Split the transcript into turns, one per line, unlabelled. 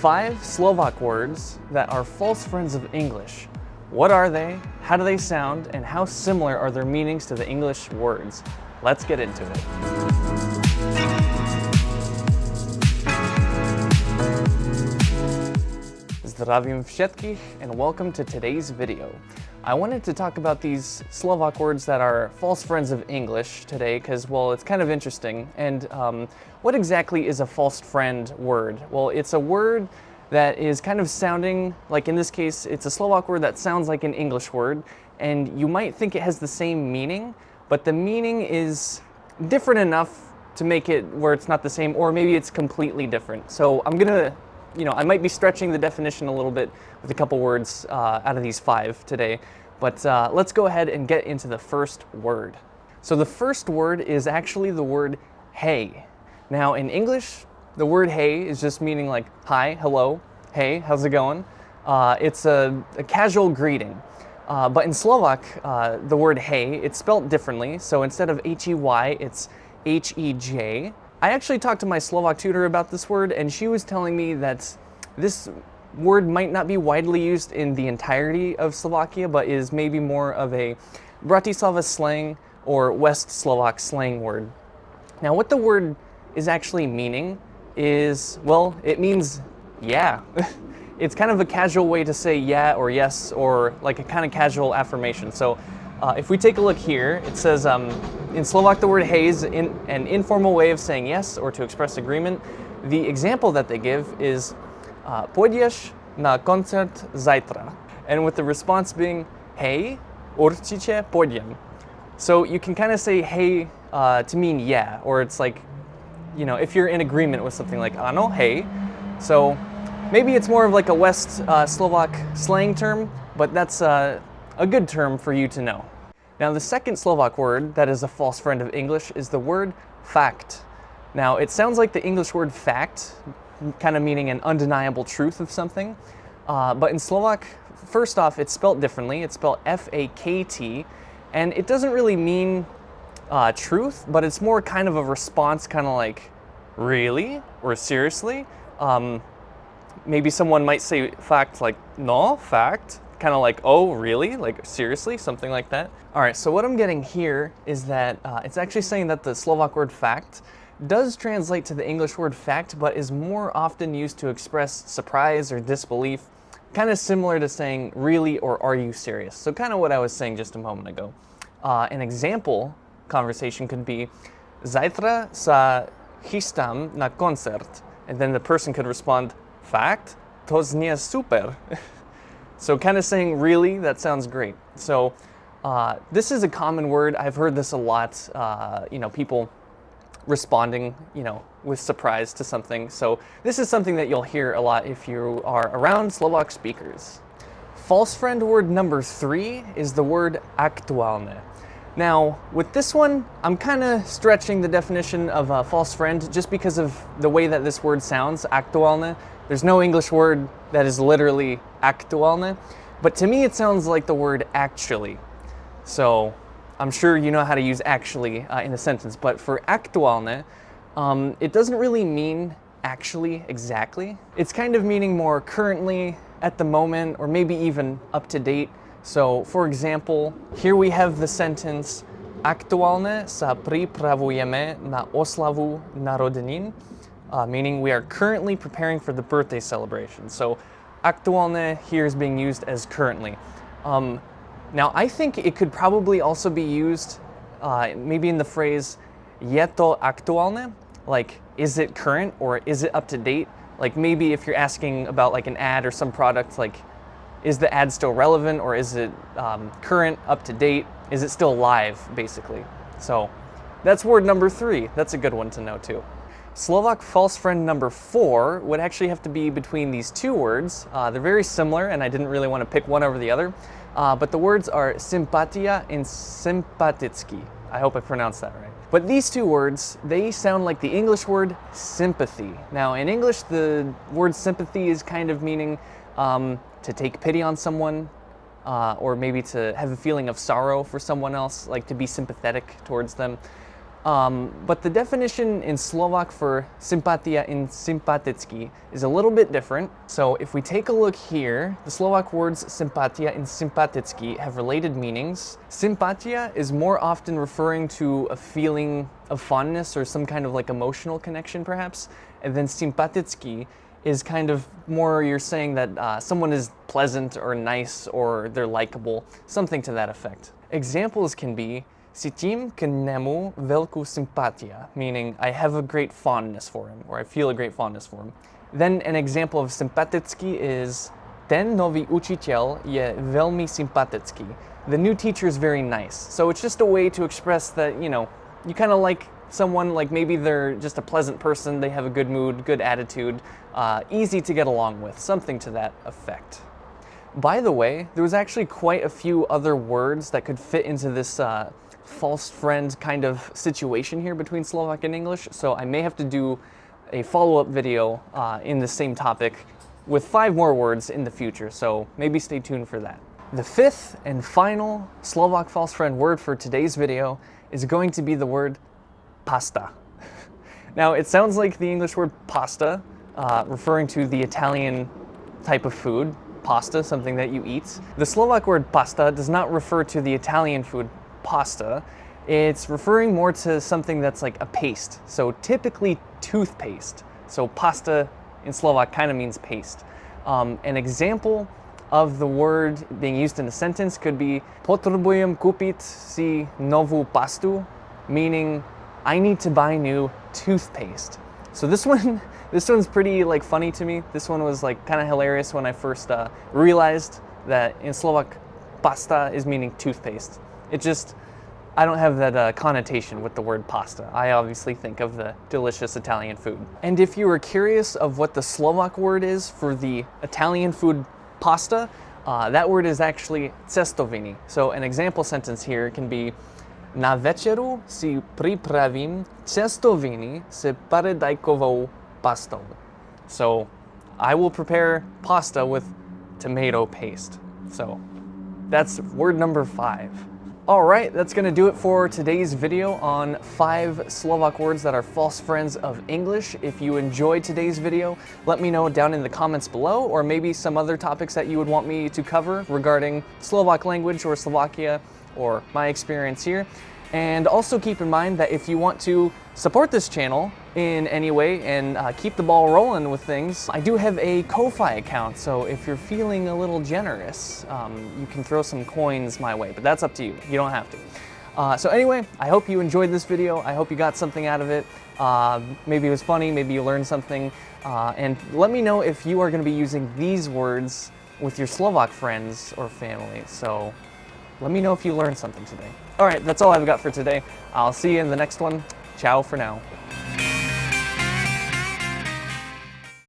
5 Slovak words that are false friends of English. What are they? How do they sound? And how similar are their meanings to the English words? Let's get into it. Zdravím všetkých and welcome to today's video. I wanted to talk about these Slovak words that are false friends of English today because, well, it's kind of interesting. And what exactly is a false friend word? Well, it's a word that is kind of sounding, like in this case, it's a Slovak word that sounds like an English word, and you might think it has the same meaning, but the meaning is different enough to make it where it's not the same, or maybe it's completely different. So I'm gonna, I might be stretching the definition a little bit with a couple words out of these 5 today, but let's go ahead and get into the first word. So the first word is actually the word hey. Now in English, the word hey is just meaning like hi, hello, hey, how's it going? It's a casual greeting. But in Slovak, the word hey, it's spelled differently. So instead of H-E-Y, it's H-E-J. I actually talked to my Slovak tutor about this word, and she was telling me that this word might not be widely used in the entirety of Slovakia, but is maybe more of a Bratislava slang or West Slovak slang word. Now, what the word is actually meaning is, well, it means yeah. It's kind of a casual way to say yeah or yes, or like a kind of casual affirmation. So if we take a look here, it says in Slovak the word hey is an informal way of saying yes or to express agreement. The example that they give is pôjdeš na koncert zajtra, and with the response being hey, určite pôjdem. So you can kind of say hey to mean yeah, or it's like, if you're in agreement with something like ano, hey. So maybe it's more of like a West Slovak slang term, but that's a good term for you to know. Now the second Slovak word that is a false friend of English is the word fact. Now it sounds like the English word fact, kind of meaning an undeniable truth of something, but in Slovak, first off, it's spelled differently. It's spelled F-A-K-T, and it doesn't really mean truth, but it's more kind of a response, kind of like really or seriously. Maybe someone might say fact like no, fact, kind of like oh really, like seriously, something like that. All right, so what I'm getting here is that it's actually saying that the Slovak word fact does translate to the English word fact, but is more often used to express surprise or disbelief, kind of similar to saying really or are you serious. So kind of what I was saying just a moment ago. An example conversation could be zajtra sa chystám na koncert, and then the person could respond fact, to znie super. So kind of saying really, that sounds great. So this is a common word. I've heard this a lot, people responding, with surprise to something. So this is something that you'll hear a lot if you are around Slovak speakers. False friend word number 3 is the word aktuálne. Now, with this one, I'm kind of stretching the definition of a false friend just because of the way that this word sounds, aktuálne. There's no English word that is literally aktuálne, but to me it sounds like the word actually. So I'm sure you know how to use actually in a sentence, but for aktuálne, it doesn't really mean actually exactly. It's kind of meaning more currently, at the moment, or maybe even up to date. So for example, here we have the sentence aktuálne sa pripravujeme na oslavu narodenín, meaning we are currently preparing for the birthday celebration. So aktuálne here is being used as currently. Now, I think it could probably also be used maybe in the phrase je to aktuálne, like is it current or is it up to date? Like maybe if you're asking about like an ad or some product, like is the ad still relevant or is it current, up to date? Is it still live, basically? So that's word number 3. That's a good one to know too. Slovak false friend number 4 would actually have to be between these 2 words. They're very similar, and I didn't really want to pick one over the other. But the words are sympatia and sympatický. I hope I pronounced that right. But these 2 words, they sound like the English word sympathy. Now, in English, the word sympathy is kind of meaning to take pity on someone, or maybe to have a feeling of sorrow for someone else, like to be sympathetic towards them. But the definition in Slovak for sympatia in sympatický is a little bit different. So if we take a look here, the Slovak words sympatia and sympatický have related meanings. Sympatia is more often referring to a feeling of fondness or some kind of like emotional connection perhaps. And then sympatický is kind of more you're saying that someone is pleasant or nice or they're likable, something to that effect. Examples can be cítim k nemu veľkú sympatia, meaning I have a great fondness for him, or I feel a great fondness for him. Then an example of sympatický is ten nový učiteľ je veľmi sympatický. The new teacher is very nice. So it's just a way to express that, you know, you kind of like someone, like maybe they're just a pleasant person, they have a good mood, good attitude, easy to get along with, something to that effect. By the way, there was actually quite a few other words that could fit into this false friend kind of situation here between Slovak and English, so I may have to do a follow-up video in the same topic with 5 more words in the future, so maybe stay tuned for that. The fifth and final Slovak false friend word for today's video is going to be the word pasta. Now, it sounds like the English word pasta, referring to the Italian type of food, pasta, something that you eat. The Slovak word pasta does not refer to the Italian food pasta. It's referring more to something that's like a paste. So typically toothpaste. So pasta in Slovak kind of means paste. An example of the word being used in a sentence could be potrebujem kúpiť si novú pastu, meaning I need to buy new toothpaste. So this one's pretty like funny to me. This one was like kind of hilarious when I first realized that in Slovak pasta is meaning toothpaste. I don't have that connotation with the word pasta. I obviously think of the delicious Italian food. And if you were curious of what the Slovak word is for the Italian food pasta, that word is actually cestoviny. So an example sentence here can be na večeru si pripravím cestoviny s paradajkovou pastou. So I will prepare pasta with tomato paste. So that's word number 5. All right, that's gonna do it for today's video on 5 Slovak words that are false friends of English. If you enjoyed today's video, let me know down in the comments below, or maybe some other topics that you would want me to cover regarding Slovak language or Slovakia or my experience here. And also keep in mind that if you want to support this channel in any way and keep the ball rolling with things, I do have a Ko-Fi account, so if you're feeling a little generous, you can throw some coins my way, but that's up to you. You don't have to. So anyway, I hope you enjoyed this video. I hope you got something out of it. Maybe it was funny, maybe you learned something. And let me know if you are going to be using these words with your Slovak friends or family. So let me know if you learned something today. All right, that's all I've got for today. I'll see you in the next one. Ciao for now.